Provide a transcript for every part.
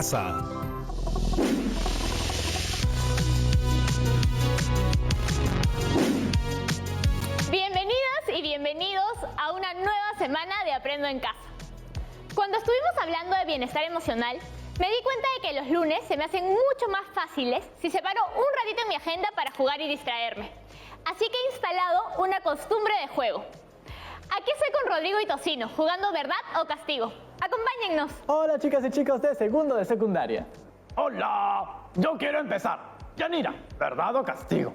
casa. Bienvenidas y bienvenidos a una nueva semana de Aprendo en Casa. Cuando estuvimos hablando de bienestar emocional, me di cuenta de que los lunes se me hacen mucho más fáciles si separo un ratito en mi agenda para jugar y distraerme. Así que he instalado una costumbre de juego. Aquí estoy con Rodrigo y Tocino, jugando verdad o castigo. Acompáñennos. Hola chicas y chicos de segundo de secundaria. Hola, yo quiero empezar. Yanira, ¿verdad o castigo?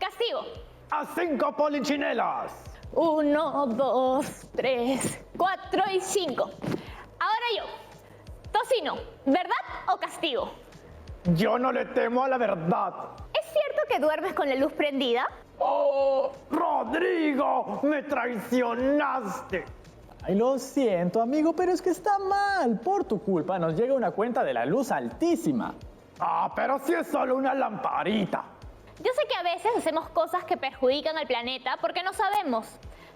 Castigo. A 5 polichinelas. 1, 2, 3, 4 y 5. Ahora yo. Tocino, ¿verdad o castigo? Yo no le temo a la verdad. ¿Es cierto que duermes con la luz prendida? ¡Oh, Rodrigo! ¡Me traicionaste! Ay, lo siento, amigo, pero es que está mal. Por tu culpa nos llega una cuenta de la luz altísima. Ah, pero si es solo una lamparita. Yo sé que a veces hacemos cosas que perjudican al planeta porque no sabemos.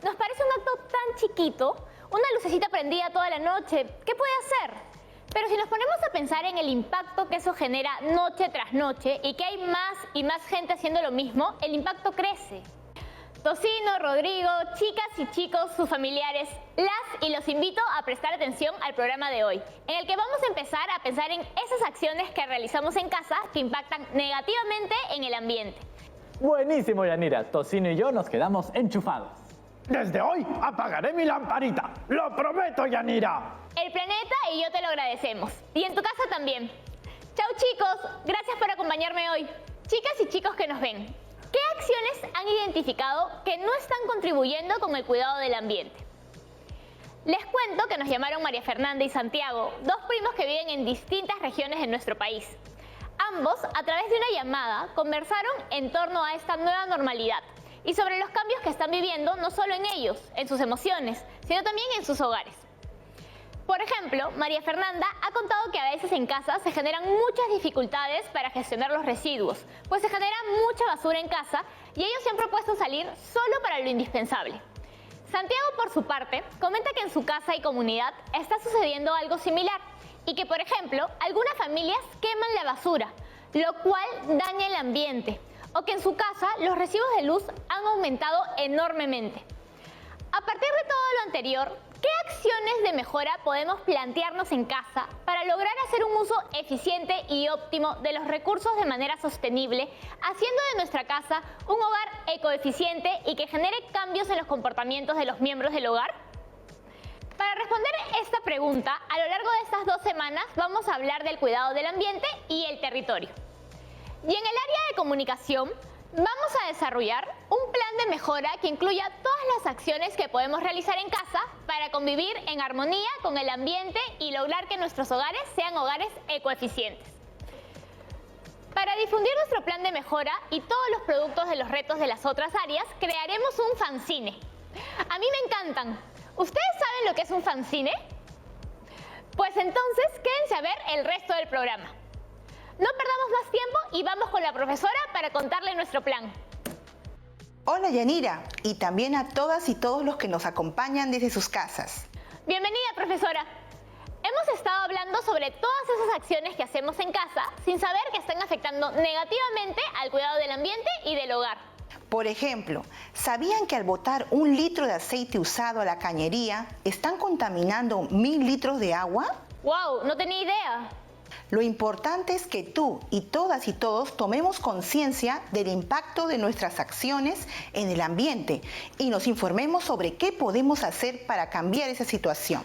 Nos parece un acto tan chiquito, una lucecita prendida toda la noche, ¿qué puede hacer? Pero si nos ponemos a pensar en el impacto que eso genera noche tras noche y que hay más y más gente haciendo lo mismo, el impacto crece. Tocino, Rodrigo, chicas y chicos, sus familiares, las y los invito a prestar atención al programa de hoy, en el que vamos a empezar a pensar en esas acciones que realizamos en casa que impactan negativamente en el ambiente. Buenísimo, Yanira. Tocino y yo nos quedamos enchufados. Desde hoy apagaré mi lamparita. ¡Lo prometo, Yanira! El planeta y yo te lo agradecemos. Y en tu casa también. Chao chicos, gracias por acompañarme hoy. Chicas y chicos que nos ven, ¿qué acciones han identificado que no están contribuyendo con el cuidado del ambiente? Les cuento que nos llamaron María Fernanda y Santiago, dos primos que viven en distintas regiones de nuestro país. Ambos, a través de una llamada, conversaron en torno a esta nueva normalidad y sobre los cambios que están viviendo no solo en ellos, en sus emociones, sino también en sus hogares. Por ejemplo, María Fernanda ha contado que a veces en casa se generan muchas dificultades para gestionar los residuos, pues se genera mucha basura en casa y ellos se han propuesto salir solo para lo indispensable. Santiago, por su parte, comenta que en su casa y comunidad está sucediendo algo similar y que, por ejemplo, algunas familias queman la basura, lo cual daña el ambiente, o que en su casa los recibos de luz han aumentado enormemente. A partir de todo lo anterior, ¿qué acciones de mejora podemos plantearnos en casa para lograr hacer un uso eficiente y óptimo de los recursos de manera sostenible, haciendo de nuestra casa un hogar ecoeficiente y que genere cambios en los comportamientos de los miembros del hogar? Para responder esta pregunta, a lo largo de estas 2 semanas vamos a hablar del cuidado del ambiente y el territorio. Y en el área de comunicación, vamos a desarrollar un plan de mejora que incluya todas las acciones que podemos realizar en casa para convivir en armonía con el ambiente y lograr que nuestros hogares sean hogares ecoeficientes. Para difundir nuestro plan de mejora y todos los productos de los retos de las otras áreas, crearemos un fanzine. A mí me encantan. ¿Ustedes saben lo que es un fanzine? Pues entonces quédense a ver el resto del programa. No perdamos más tiempo y vamos con la profesora para contarle nuestro plan. Hola Yanira, y también a todas y todos los que nos acompañan desde sus casas. Bienvenida, profesora. Hemos estado hablando sobre todas esas acciones que hacemos en casa sin saber que están afectando negativamente al cuidado del ambiente y del hogar. Por ejemplo, ¿sabían que al botar 1 litro de aceite usado a la cañería están contaminando 1000 litros de agua? ¡Wow! No tenía idea. Lo importante es que tú y todas y todos tomemos conciencia del impacto de nuestras acciones en el ambiente y nos informemos sobre qué podemos hacer para cambiar esa situación.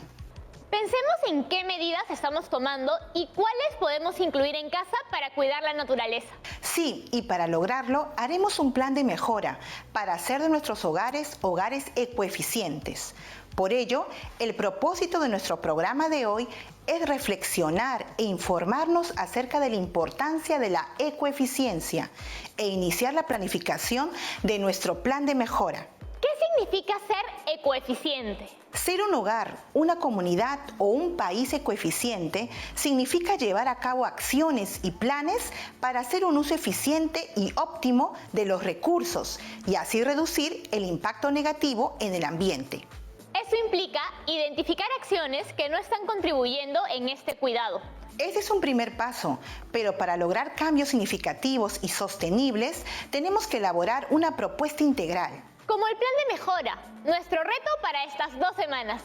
Pensemos en qué medidas estamos tomando y cuáles podemos incluir en casa para cuidar la naturaleza. Sí, y para lograrlo haremos un plan de mejora para hacer de nuestros hogares hogares ecoeficientes. Por ello, el propósito de nuestro programa de hoy es reflexionar e informarnos acerca de la importancia de la ecoeficiencia e iniciar la planificación de nuestro plan de mejora. ¿Qué significa ser ecoeficiente? Ser un hogar, una comunidad o un país ecoeficiente significa llevar a cabo acciones y planes para hacer un uso eficiente y óptimo de los recursos y así reducir el impacto negativo en el ambiente. Eso implica identificar acciones que no están contribuyendo en este cuidado, Este es un primer paso, pero para lograr cambios significativos y sostenibles, tenemos que elaborar una propuesta integral. Como el plan de mejora, nuestro reto para estas 2 semanas.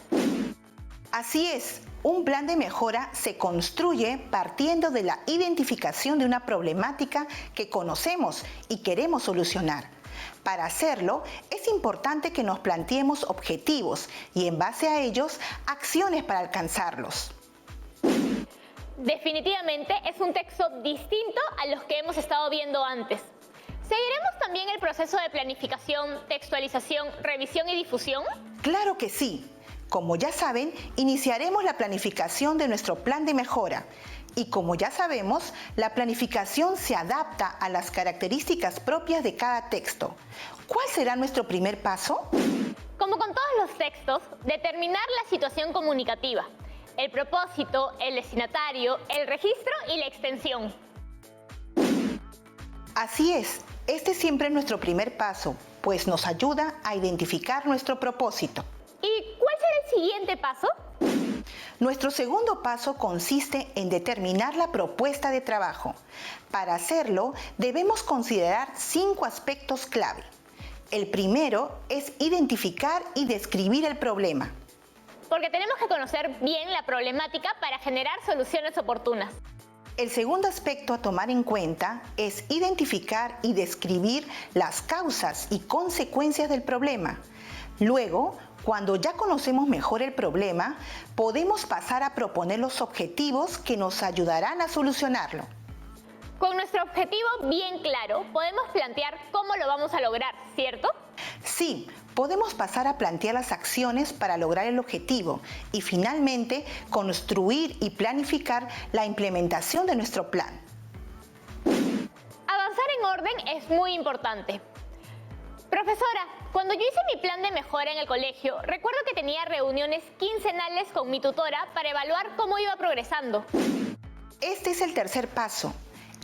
Así es, un plan de mejora se construye partiendo de la identificación de una problemática que conocemos y queremos solucionar. Para hacerlo, es importante que nos planteemos objetivos y en base a ellos, acciones para alcanzarlos. Definitivamente es un texto distinto a los que hemos estado viendo antes. ¿Seguiremos también el proceso de planificación, textualización, revisión y difusión? Claro que sí. Como ya saben, iniciaremos la planificación de nuestro plan de mejora. Y como ya sabemos, la planificación se adapta a las características propias de cada texto. ¿Cuál será nuestro primer paso? Como con todos los textos, determinar la situación comunicativa, el propósito, el destinatario, el registro y la extensión. Así es, este siempre es nuestro primer paso, pues nos ayuda a identificar nuestro propósito. ¿Y cuál será el siguiente paso? Nuestro segundo paso consiste en determinar la propuesta de trabajo. Para hacerlo, debemos considerar 5 aspectos clave. El primero es identificar y describir el problema. Porque tenemos que conocer bien la problemática para generar soluciones oportunas. El segundo aspecto a tomar en cuenta es identificar y describir las causas y consecuencias del problema. Luego, cuando ya conocemos mejor el problema, podemos pasar a proponer los objetivos que nos ayudarán a solucionarlo. Con nuestro objetivo bien claro, podemos plantear cómo lo vamos a lograr, ¿cierto? Sí, podemos pasar a plantear las acciones para lograr el objetivo y finalmente construir y planificar la implementación de nuestro plan. Avanzar en orden es muy importante. Profesora, cuando yo hice mi plan de mejora en el colegio, recuerdo que tenía reuniones quincenales con mi tutora para evaluar cómo iba progresando. Este es el tercer paso,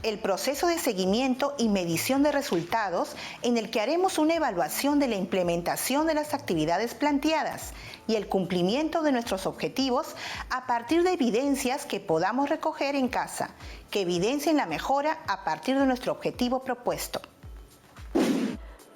el proceso de seguimiento y medición de resultados en el que haremos una evaluación de la implementación de las actividades planteadas y el cumplimiento de nuestros objetivos a partir de evidencias que podamos recoger en casa, que evidencien la mejora a partir de nuestro objetivo propuesto.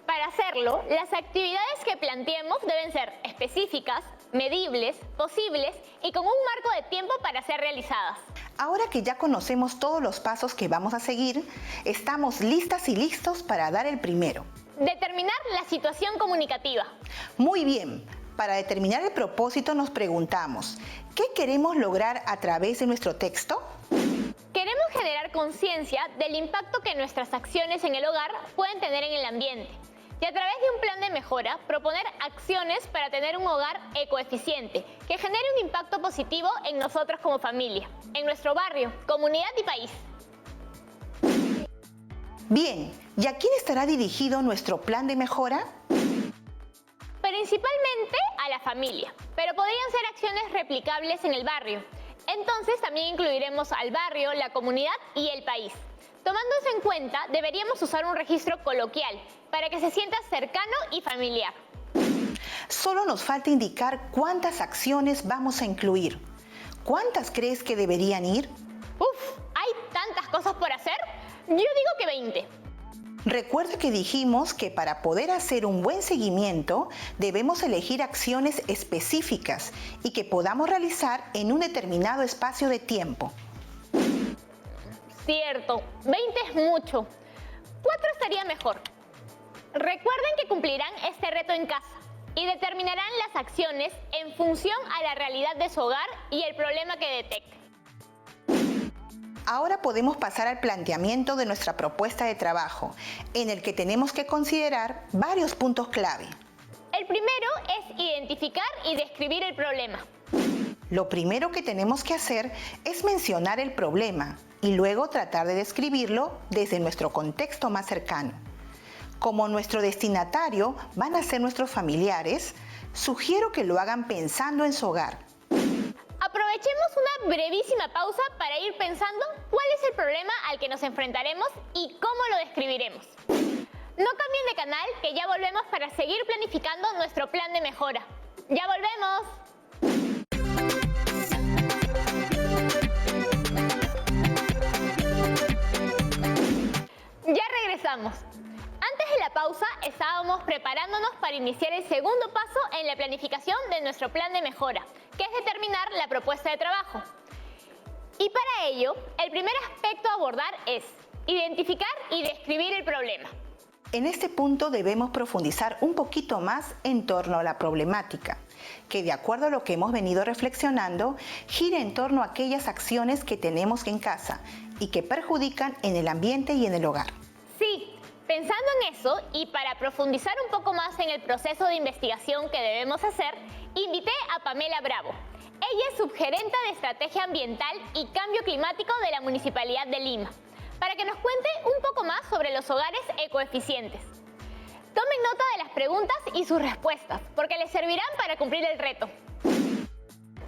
Para hacerlo, las actividades que planteemos deben ser específicas, medibles, posibles y con un marco de tiempo para ser realizadas. Ahora que ya conocemos todos los pasos que vamos a seguir, estamos listas y listos para dar el primero. Determinar la situación comunicativa. Muy bien, para determinar el propósito nos preguntamos, ¿qué queremos lograr a través de nuestro texto? Queremos generar conciencia del impacto que nuestras acciones en el hogar pueden tener en el ambiente. Y a través de un plan de mejora, proponer acciones para tener un hogar ecoeficiente, que genere un impacto positivo en nosotros como familia, en nuestro barrio, comunidad y país. Bien, ¿y a quién estará dirigido nuestro plan de mejora? Principalmente a la familia, pero podrían ser acciones replicables en el barrio. Entonces también incluiremos al barrio, la comunidad y el país. Tomando eso en cuenta, deberíamos usar un registro coloquial para que se sienta cercano y familiar. Solo nos falta indicar cuántas acciones vamos a incluir. ¿Cuántas crees que deberían ir? ¿Hay tantas cosas por hacer? Yo digo que 20. Recuerda que dijimos que para poder hacer un buen seguimiento debemos elegir acciones específicas y que podamos realizar en un determinado espacio de tiempo. Cierto, 20 es mucho. 4 estaría mejor. Recuerden que cumplirán este reto en casa y determinarán las acciones en función a la realidad de su hogar y el problema que detecten. Ahora podemos pasar al planteamiento de nuestra propuesta de trabajo, en el que tenemos que considerar varios puntos clave. El primero es identificar y describir el problema. Lo primero que tenemos que hacer es mencionar el problema y luego tratar de describirlo desde nuestro contexto más cercano. Como nuestro destinatario van a ser nuestros familiares, sugiero que lo hagan pensando en su hogar. Aprovechemos una brevísima pausa para ir pensando cuál es el problema al que nos enfrentaremos y cómo lo describiremos. No cambien de canal, que ya volvemos para seguir planificando nuestro plan de mejora. ¡Ya volvemos! regresamos. Antes de la pausa estábamos preparándonos para iniciar el segundo paso en la planificación de nuestro plan de mejora, que es determinar la propuesta de trabajo. Y para ello, el primer aspecto a abordar es identificar y describir el problema. En este punto debemos profundizar un poquito más en torno a la problemática, que de acuerdo a lo que hemos venido reflexionando, gira en torno a aquellas acciones que tenemos en casa y que perjudican en el ambiente y en el hogar. Sí, pensando en eso y para profundizar un poco más en el proceso de investigación que debemos hacer, invité a Pamela Bravo. Ella es subgerenta de Estrategia Ambiental y Cambio Climático de la Municipalidad de Lima, para que nos cuente un poco más sobre los hogares ecoeficientes. Tomen nota de las preguntas y sus respuestas, porque les servirán para cumplir el reto.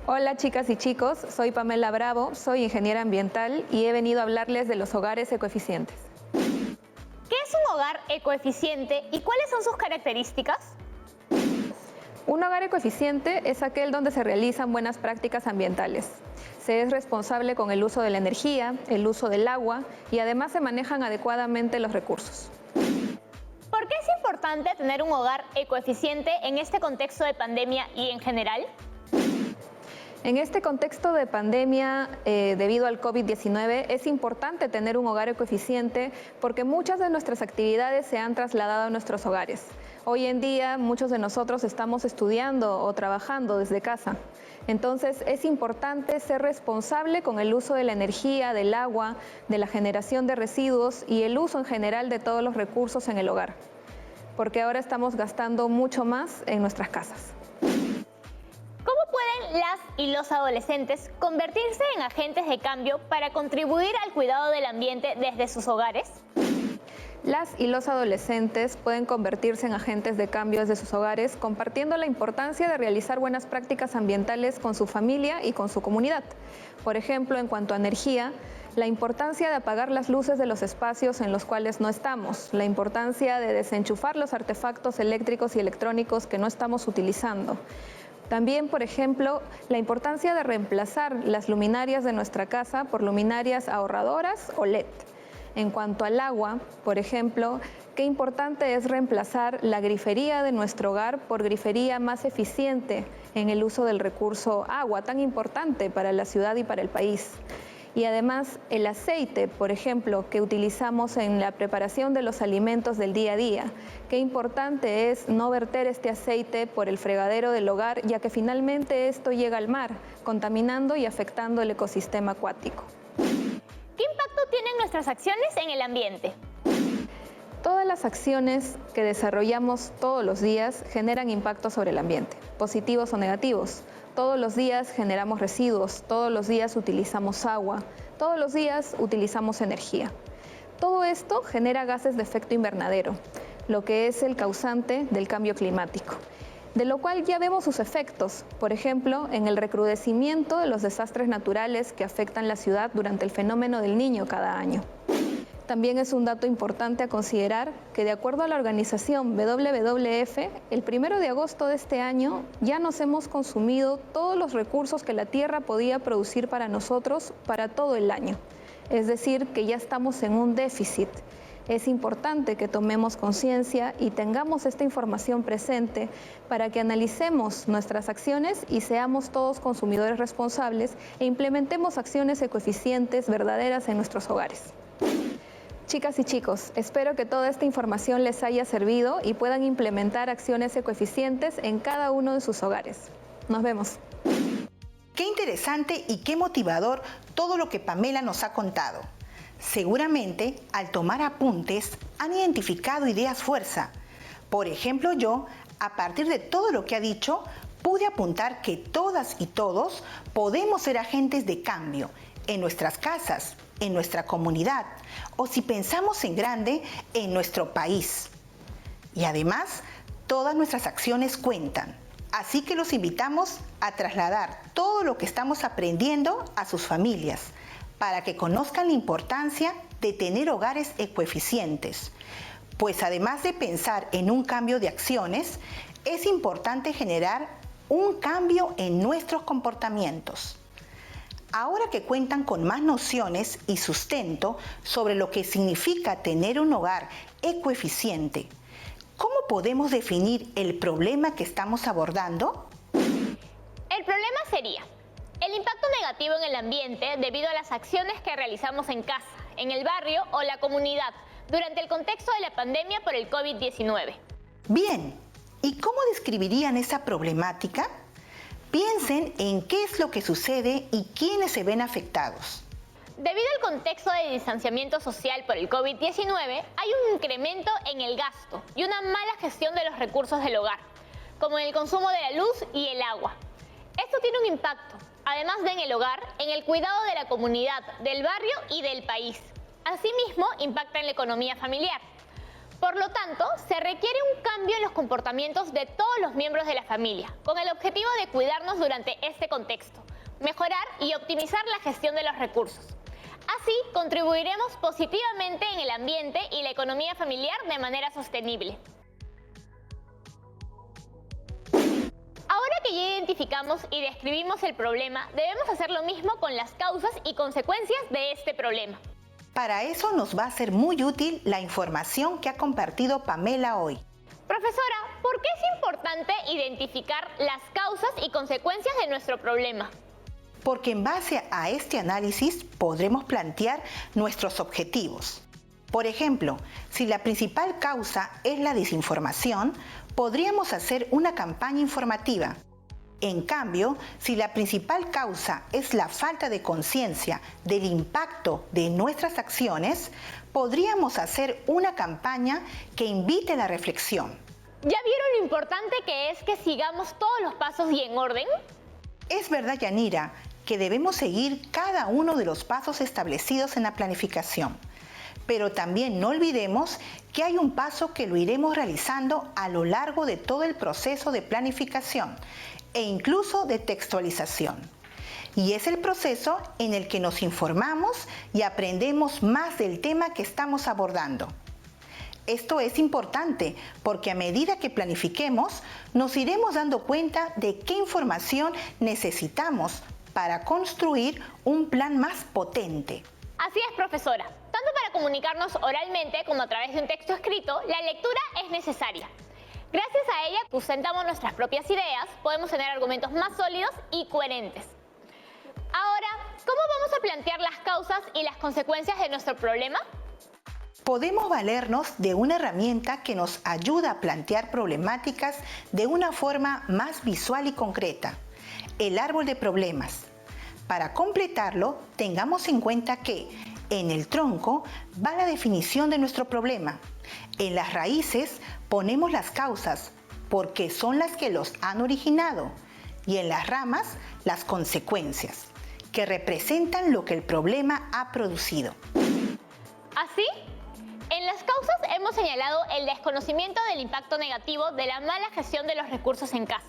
Hola chicas y chicos, soy Pamela Bravo, soy ingeniera ambiental y he venido a hablarles de los hogares ecoeficientes. ¿Qué es un hogar ecoeficiente y cuáles son sus características? Un hogar ecoeficiente es aquel donde se realizan buenas prácticas ambientales. Se es responsable con el uso de la energía, el uso del agua y además se manejan adecuadamente los recursos. ¿Por qué es importante tener un hogar ecoeficiente en este contexto de pandemia y en general? En este contexto de pandemia debido al COVID-19 es importante tener un hogar ecoeficiente porque muchas de nuestras actividades se han trasladado a nuestros hogares. Hoy en día muchos de nosotros estamos estudiando o trabajando desde casa. Entonces es importante ser responsable con el uso de la energía, del agua, de la generación de residuos y el uso en general de todos los recursos en el hogar, porque ahora estamos gastando mucho más en nuestras casas. ¿Cómo pueden las y los adolescentes convertirse en agentes de cambio para contribuir al cuidado del ambiente desde sus hogares? Las y los adolescentes pueden convertirse en agentes de cambio desde sus hogares compartiendo la importancia de realizar buenas prácticas ambientales con su familia y con su comunidad. Por ejemplo, en cuanto a energía, la importancia de apagar las luces de los espacios en los cuales no estamos, la importancia de desenchufar los artefactos eléctricos y electrónicos que no estamos utilizando. También, por ejemplo, la importancia de reemplazar las luminarias de nuestra casa por luminarias ahorradoras o LED. En cuanto al agua, por ejemplo, qué importante es reemplazar la grifería de nuestro hogar por grifería más eficiente en el uso del recurso agua, tan importante para la ciudad y para el país. Y además el aceite, por ejemplo, que utilizamos en la preparación de los alimentos del día a día. Qué importante es no verter este aceite por el fregadero del hogar, ya que finalmente esto llega al mar, contaminando y afectando el ecosistema acuático. ¿Qué impacto tienen nuestras acciones en el ambiente? Todas las acciones que desarrollamos todos los días generan impactos sobre el ambiente, positivos o negativos. Todos los días generamos residuos, todos los días utilizamos agua, todos los días utilizamos energía. Todo esto genera gases de efecto invernadero, lo que es el causante del cambio climático, de lo cual ya vemos sus efectos, por ejemplo, en el recrudecimiento de los desastres naturales que afectan la ciudad durante el fenómeno del Niño cada año. También es un dato importante a considerar que de acuerdo a la organización WWF, el 1 de agosto de este año ya nos hemos consumido todos los recursos que la Tierra podía producir para nosotros para todo el año. Es decir, que ya estamos en un déficit. Es importante que tomemos conciencia y tengamos esta información presente para que analicemos nuestras acciones y seamos todos consumidores responsables e implementemos acciones ecoeficientes verdaderas en nuestros hogares. Chicas y chicos, espero que toda esta información les haya servido y puedan implementar acciones ecoeficientes en cada uno de sus hogares. Nos vemos. Qué interesante y qué motivador todo lo que Pamela nos ha contado. Seguramente, al tomar apuntes, han identificado ideas fuerza. Por ejemplo, yo, a partir de todo lo que ha dicho, pude apuntar que todas y todos podemos ser agentes de cambio en nuestras casas, en nuestra comunidad o, si pensamos en grande, en nuestro país. Y además, todas nuestras acciones cuentan. Así que los invitamos a trasladar todo lo que estamos aprendiendo a sus familias para que conozcan la importancia de tener hogares ecoeficientes. Pues además de pensar en un cambio de acciones, es importante generar un cambio en nuestros comportamientos. Ahora que cuentan con más nociones y sustento sobre lo que significa tener un hogar ecoeficiente, ¿cómo podemos definir el problema que estamos abordando? El problema sería el impacto negativo en el ambiente debido a las acciones que realizamos en casa, en el barrio o la comunidad durante el contexto de la pandemia por el COVID-19. Bien, ¿y cómo describirían esa problemática? Piensen en qué es lo que sucede y quiénes se ven afectados. Debido al contexto de distanciamiento social por el COVID-19, hay un incremento en el gasto y una mala gestión de los recursos del hogar, como en el consumo de la luz y el agua. Esto tiene un impacto, además de en el hogar, en el cuidado de la comunidad, del barrio y del país. Asimismo, impacta en la economía familiar. Por lo tanto, se requiere un cambio en los comportamientos de todos los miembros de la familia, con el objetivo de cuidarnos durante este contexto, mejorar y optimizar la gestión de los recursos. Así, contribuiremos positivamente en el ambiente y la economía familiar de manera sostenible. Ahora que ya identificamos y describimos el problema, debemos hacer lo mismo con las causas y consecuencias de este problema. Para eso nos va a ser muy útil la información que ha compartido Pamela hoy. Profesora, ¿por qué es importante identificar las causas y consecuencias de nuestro problema? Porque en base a este análisis podremos plantear nuestros objetivos. Por ejemplo, si la principal causa es la desinformación, podríamos hacer una campaña informativa. En cambio, si la principal causa es la falta de conciencia del impacto de nuestras acciones, podríamos hacer una campaña que invite a la reflexión. ¿Ya vieron lo importante que es que sigamos todos los pasos y en orden? Es verdad, Yanira, que debemos seguir cada uno de los pasos establecidos en la planificación. Pero también no olvidemos que hay un paso que lo iremos realizando a lo largo de todo el proceso de planificación e incluso de textualización. Y es el proceso en el que nos informamos y aprendemos más del tema que estamos abordando. Esto es importante porque a medida que planifiquemos, nos iremos dando cuenta de qué información necesitamos para construir un plan más potente. Así es, profesora. Tanto para comunicarnos oralmente como a través de un texto escrito, la lectura es necesaria. Gracias a ella, sustentamos nuestras propias ideas, podemos tener argumentos más sólidos y coherentes. Ahora, ¿cómo vamos a plantear las causas y las consecuencias de nuestro problema? Podemos valernos de una herramienta que nos ayuda a plantear problemáticas de una forma más visual y concreta: el árbol de problemas. Para completarlo, tengamos en cuenta que en el tronco va la definición de nuestro problema. En las raíces ponemos las causas, porque son las que los han originado. Y en las ramas, las consecuencias, que representan lo que el problema ha producido. ¿Así? En las causas hemos señalado el desconocimiento del impacto negativo de la mala gestión de los recursos en casa,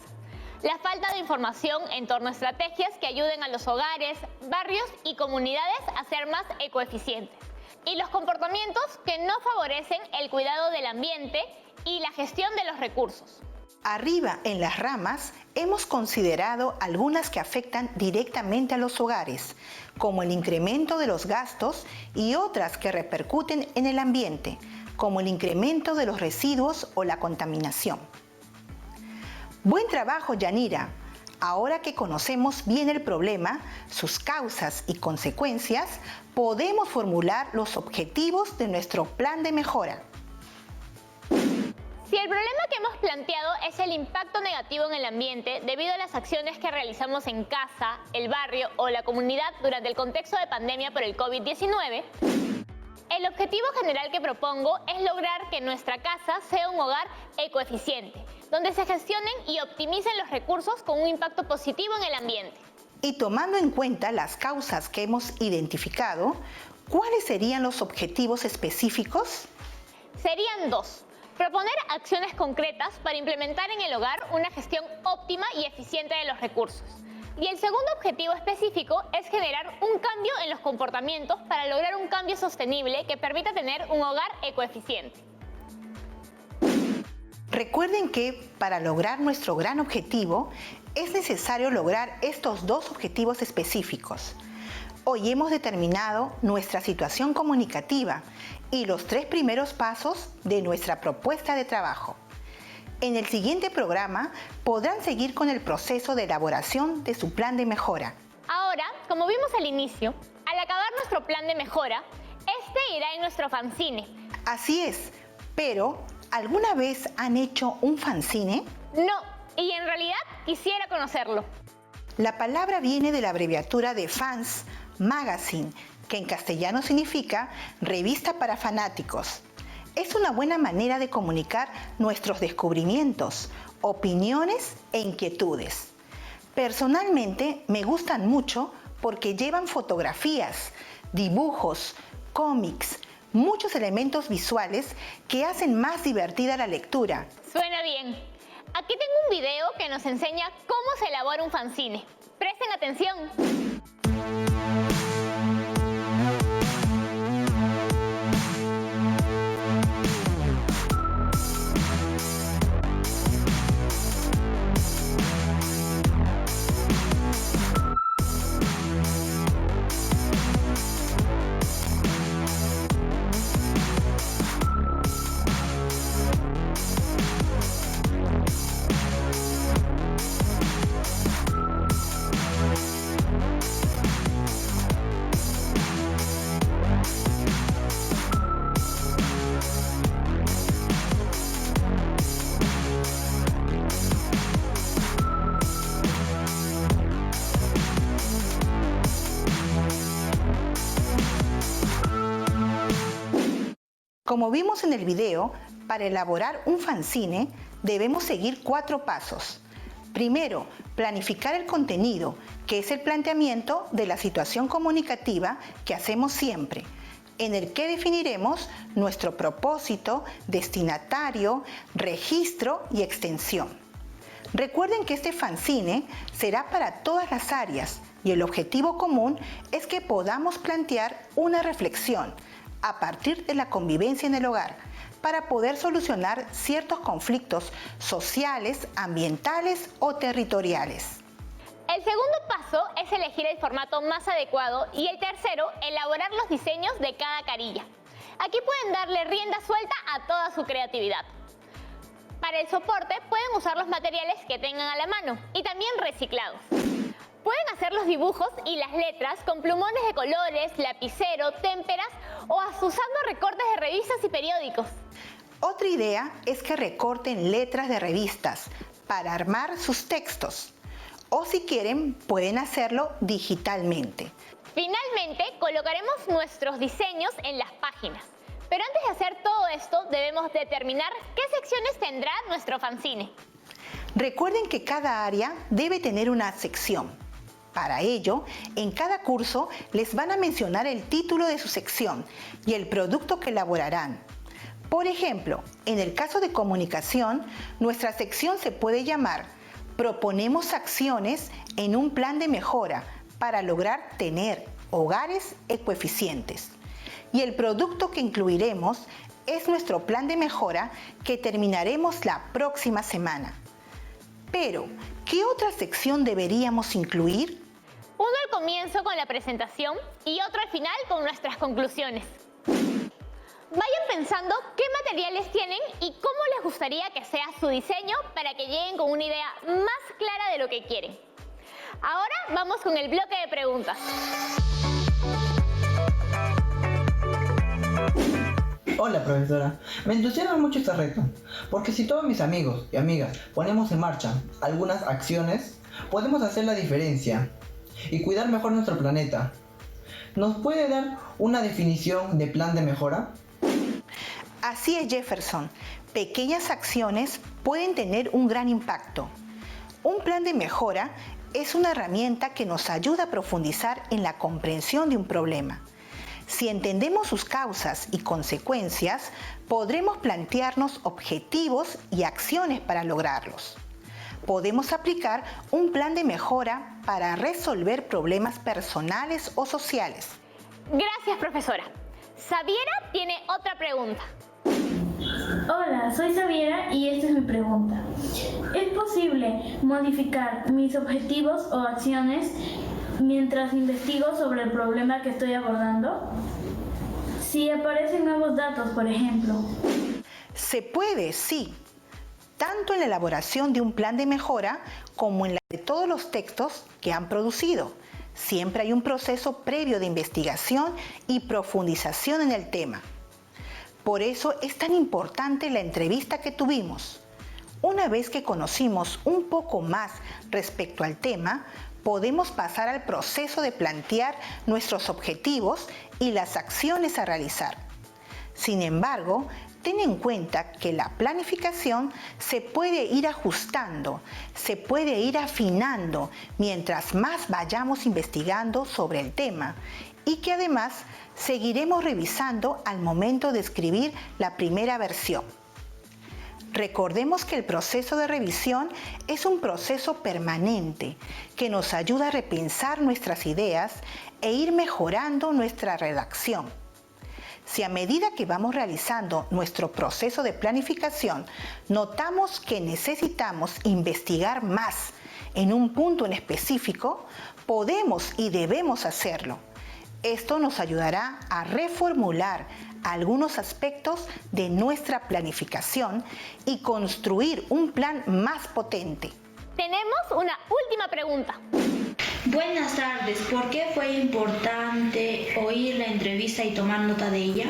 la falta de información en torno a estrategias que ayuden a los hogares, barrios y comunidades a ser más ecoeficientes, y los comportamientos que no favorecen el cuidado del ambiente y la gestión de los recursos. Arriba en las ramas hemos considerado algunas que afectan directamente a los hogares, como el incremento de los gastos, y otras que repercuten en el ambiente, como el incremento de los residuos o la contaminación. Buen trabajo, Yanira. Ahora que conocemos bien el problema, sus causas y consecuencias, podemos formular los objetivos de nuestro plan de mejora. Si el problema que hemos planteado es el impacto negativo en el ambiente debido a las acciones que realizamos en casa, el barrio o la comunidad durante el contexto de pandemia por el COVID-19, el objetivo general que propongo es lograr que nuestra casa sea un hogar ecoeficiente, donde se gestionen y optimicen los recursos con un impacto positivo en el ambiente. Y tomando en cuenta las causas que hemos identificado, ¿cuáles serían los objetivos específicos? Serían dos. Proponer acciones concretas para implementar en el hogar una gestión óptima y eficiente de los recursos. Y el segundo objetivo específico es generar un cambio en los comportamientos para lograr un cambio sostenible que permita tener un hogar ecoeficiente. Recuerden que para lograr nuestro gran objetivo es necesario lograr estos dos objetivos específicos: Hoy hemos determinado nuestra situación comunicativa y los 3 primeros pasos de nuestra propuesta de trabajo. En el siguiente programa podrán seguir con el proceso de elaboración de su plan de mejora. Ahora, como vimos al inicio, al acabar nuestro plan de mejora, este irá en nuestro fanzine. Así es, pero ¿alguna vez han hecho un fanzine? No, y en realidad quisiera conocerlo. La palabra viene de la abreviatura de fans, magazine, que en castellano significa revista para fanáticos. Es una buena manera de comunicar nuestros descubrimientos, opiniones e inquietudes. Personalmente me gustan mucho porque llevan fotografías, dibujos, cómics, muchos elementos visuales que hacen más divertida la lectura. Suena bien. Aquí tengo un video que nos enseña cómo se elabora un fanzine. Presten atención. Como vimos en el video, para elaborar un fanzine debemos seguir 4 pasos. Primero, planificar el contenido, que es el planteamiento de la situación comunicativa que hacemos siempre, en el que definiremos nuestro propósito, destinatario, registro y extensión. Recuerden que este fanzine será para todas las áreas y el objetivo común es que podamos plantear una reflexión a partir de la convivencia en el hogar para poder solucionar ciertos conflictos sociales, ambientales o territoriales. El segundo paso es elegir el formato más adecuado y el tercero, elaborar los diseños de cada carilla. Aquí pueden darle rienda suelta a toda su creatividad. Para el soporte pueden usar los materiales que tengan a la mano y también reciclados. Pueden hacer los dibujos y las letras con plumones de colores, lapicero, témperas o hasta usando recortes de revistas y periódicos. Otra idea es que recorten letras de revistas para armar sus textos. O si quieren, pueden hacerlo digitalmente. Finalmente, colocaremos nuestros diseños en las páginas. Pero antes de hacer todo esto, debemos determinar qué secciones tendrá nuestro fanzine. Recuerden que cada área debe tener una sección. Para ello, en cada curso les van a mencionar el título de su sección y el producto que elaborarán. Por ejemplo, en el caso de comunicación, nuestra sección se puede llamar Proponemos acciones en un plan de mejora para lograr tener hogares ecoeficientes. Y el producto que incluiremos es nuestro plan de mejora que terminaremos la próxima semana. Pero, ¿qué otra sección deberíamos incluir? Uno al comienzo con la presentación y otro al final con nuestras conclusiones. Vayan pensando qué materiales tienen y cómo les gustaría que sea su diseño para que lleguen con una idea más clara de lo que quieren. Ahora vamos con el bloque de preguntas. Hola profesora, me entusiasma mucho este reto, porque si todos mis amigos y amigas ponemos en marcha algunas acciones, podemos hacer la diferencia y cuidar mejor nuestro planeta. ¿Nos puede dar una definición de plan de mejora? Así es, Jefferson. Pequeñas acciones pueden tener un gran impacto. Un plan de mejora es una herramienta que nos ayuda a profundizar en la comprensión de un problema. Si entendemos sus causas y consecuencias, podremos plantearnos objetivos y acciones para lograrlos. Podemos aplicar un plan de mejora para resolver problemas personales o sociales. Gracias, profesora. Xaviera tiene otra pregunta. Hola, soy Xaviera y esta es mi pregunta. ¿Es posible modificar mis objetivos o acciones mientras investigo sobre el problema que estoy abordando? Si aparecen nuevos datos, por ejemplo. Se puede, sí, tanto en la elaboración de un plan de mejora como en la de todos los textos que han producido. Siempre hay un proceso previo de investigación y profundización en el tema. Por eso es tan importante la entrevista que tuvimos. Una vez que conocimos un poco más respecto al tema, podemos pasar al proceso de plantear nuestros objetivos y las acciones a realizar. Sin embargo, ten en cuenta que la planificación se puede ir ajustando, se puede ir afinando mientras más vayamos investigando sobre el tema y que además seguiremos revisando al momento de escribir la primera versión. Recordemos que el proceso de revisión es un proceso permanente que nos ayuda a repensar nuestras ideas e ir mejorando nuestra redacción. Si a medida que vamos realizando nuestro proceso de planificación notamos que necesitamos investigar más en un punto en específico, podemos y debemos hacerlo. Esto nos ayudará a reformular algunos aspectos de nuestra planificación y construir un plan más potente. Tenemos una última pregunta. Buenas tardes, ¿por qué fue importante oír la entrevista y tomar nota de ella?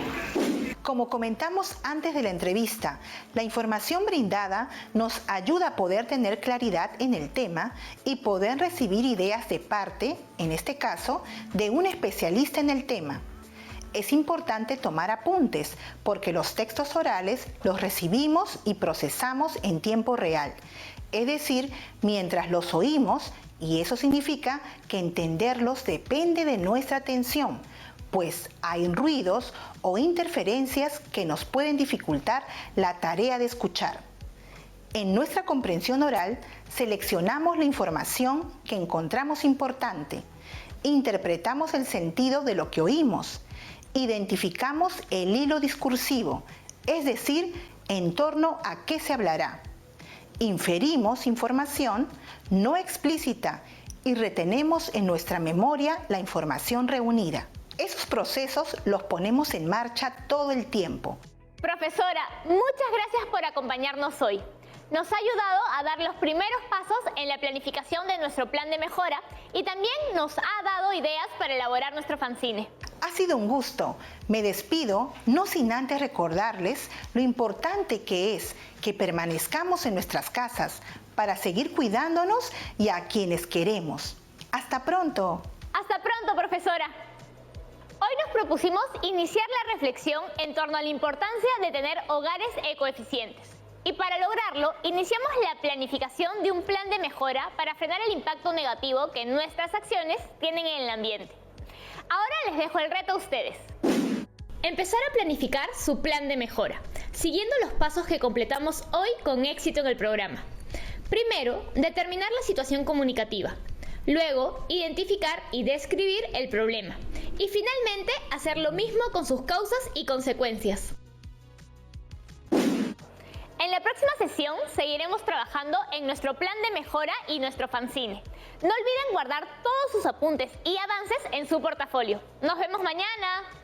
Como comentamos antes de la entrevista, la información brindada nos ayuda a poder tener claridad en el tema y poder recibir ideas de parte, en este caso, de un especialista en el tema. Es importante tomar apuntes porque los textos orales los recibimos y procesamos en tiempo real, es decir, mientras los oímos, y eso significa que entenderlos depende de nuestra atención, pues hay ruidos o interferencias que nos pueden dificultar la tarea de escuchar. En nuestra comprensión oral, seleccionamos la información que encontramos importante, interpretamos el sentido de lo que oímos, identificamos el hilo discursivo, es decir, en torno a qué se hablará. Inferimos información no explícita y retenemos en nuestra memoria la información reunida. Esos procesos los ponemos en marcha todo el tiempo. Profesora, muchas gracias por acompañarnos hoy. Nos ha ayudado a dar los primeros pasos en la planificación de nuestro plan de mejora y también nos ha dado ideas para elaborar nuestro fanzine. Ha sido un gusto. Me despido, no sin antes recordarles lo importante que es que permanezcamos en nuestras casas para seguir cuidándonos y a quienes queremos. ¡Hasta pronto! Hasta pronto, profesora. Hoy nos propusimos iniciar la reflexión en torno a la importancia de tener hogares ecoeficientes. Y para lograrlo, iniciamos la planificación de un plan de mejora para frenar el impacto negativo que nuestras acciones tienen en el ambiente. Ahora les dejo el reto a ustedes. Empezar a planificar su plan de mejora, siguiendo los pasos que completamos hoy con éxito en el programa. Primero, determinar la situación comunicativa. Luego, identificar y describir el problema. Y finalmente, hacer lo mismo con sus causas y consecuencias. En la próxima sesión seguiremos trabajando en nuestro plan de mejora y nuestro fanzine. No olviden guardar todos sus apuntes y avances en su portafolio. ¡Nos vemos mañana!